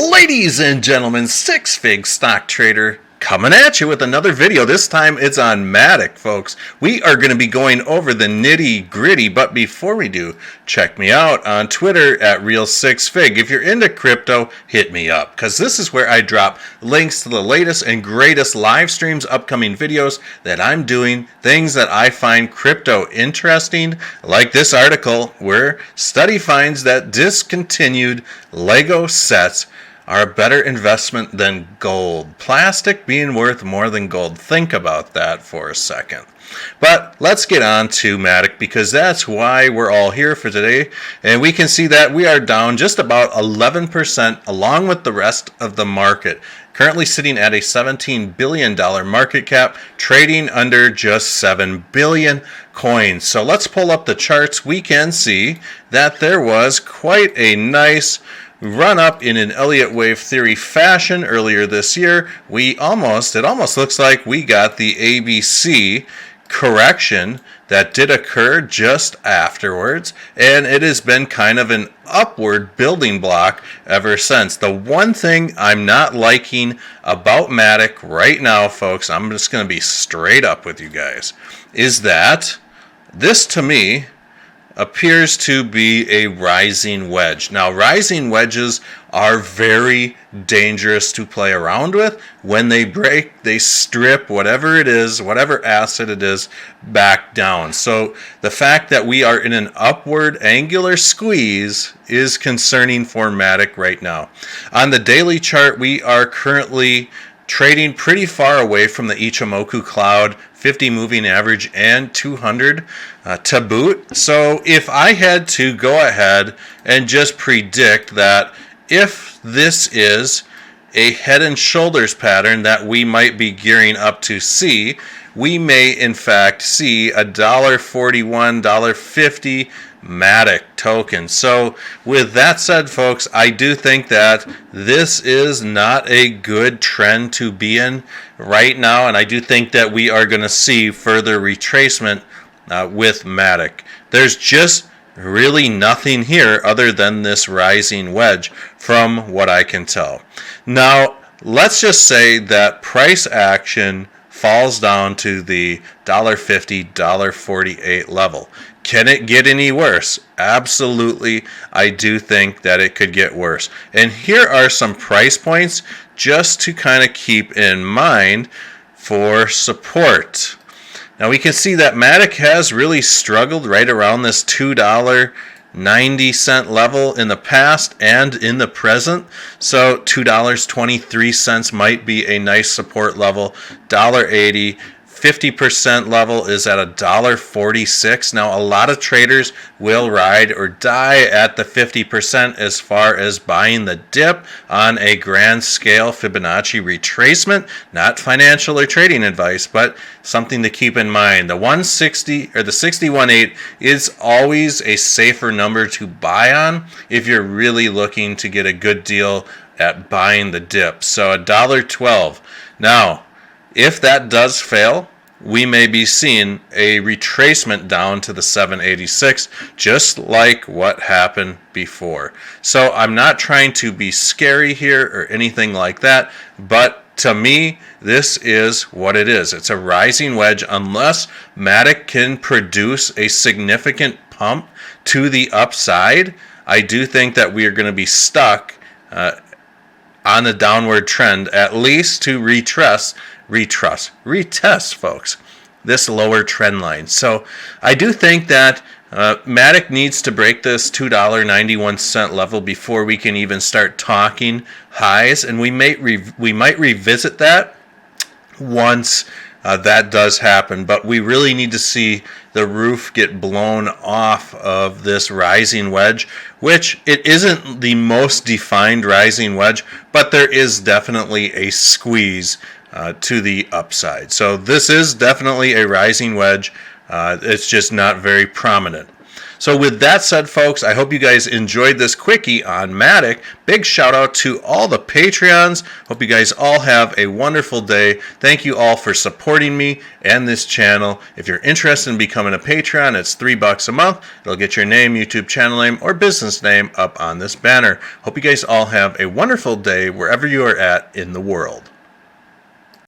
Ladies and gentlemen, Six Fig Stock Trader coming at you with another video. This time it's on MATIC, folks. We are going to be going over the nitty gritty, but before we do, check me out on Twitter at Real6Fig. If you're into crypto, hit me up, because this is where I drop links to the latest and greatest live streams, upcoming videos that I'm doing, things that I find crypto interesting, like this article where study finds that discontinued Lego sets are a better investment than gold. Plastic being worth more than gold. Think about that for a second. But let's get on to MATIC, because that's why we're all here for today. And we can see that we are down just about 11% along with the rest of the market. Currently sitting at a $17 billion market cap, trading under just 7 billion coins. So let's pull up the charts. We can see that there was quite a nice run up in an Elliott wave theory fashion earlier this year. It almost looks like we got the ABC correction that did occur just afterwards, and it has been kind of an upward building block ever since. The one thing I'm not liking about MATIC right now, folks, I'm just going to be straight up with you guys, is that this to me appears to be a rising wedge. Now, rising wedges are very dangerous to play around with. When they break, they strip whatever it is, whatever asset it is, back down. So the fact that we are in an upward angular squeeze is concerning for MATIC right now. On the daily chart, we are currently trading pretty far away from the Ichimoku cloud, 50 moving average, and 200 to boot. So if I had to go ahead and just predict that if this is a head and shoulders pattern that we might be gearing up to see, we may in fact see a $1.41, $1.50 MATIC token. So with that said, folks, I do think that this is not a good trend to be in right now, and I do think that we are going to see further retracement with MATIC. There's just really nothing here other than this rising wedge from what I can tell. Now, let's just say that price action falls down to the $1.50, $1.48 level. Can it get any worse? Absolutely. I do think that it could get worse. And here are some price points just to kind of keep in mind for support. Now we can see that MATIC has really struggled right around this $2.90 level in the past and in the present. So $2.23 might be a nice support level. $1.80. 50% level is at $1.46. Now, a lot of traders will ride or die at the 50% as far as buying the dip on a grand scale Fibonacci retracement. Not financial or trading advice, but something to keep in mind. The 160 or the 61.8 is always a safer number to buy on if you're really looking to get a good deal at buying the dip. So $1.12. Now, if that does fail, we may be seeing a retracement down to the 786, just like what happened before. So I'm not trying to be scary here or anything like that, but to me, this is what it is. It's a rising wedge unless MATIC can produce a significant pump to the upside. I do think that we are going to be stuck on the downward trend, at least to retest, folks, this lower trend line. So I do think that MATIC needs to break this $2.91 level before we can even start talking highs, and we might revisit that once that does happen. But we really need to see the roof get blown off of this rising wedge, which it isn't the most defined rising wedge, but there is definitely a squeeze to the upside. So this is definitely a rising wedge. It's just not very prominent. So with that said, folks, I hope you guys enjoyed this quickie on MATIC. Big shout out to all the Patreons. Hope you guys all have a wonderful day. Thank you all for supporting me and this channel. If you're interested in becoming a Patreon, it's $3 a month. It'll get your name, YouTube channel name, or business name up on this banner. Hope you guys all have a wonderful day wherever you are at in the world.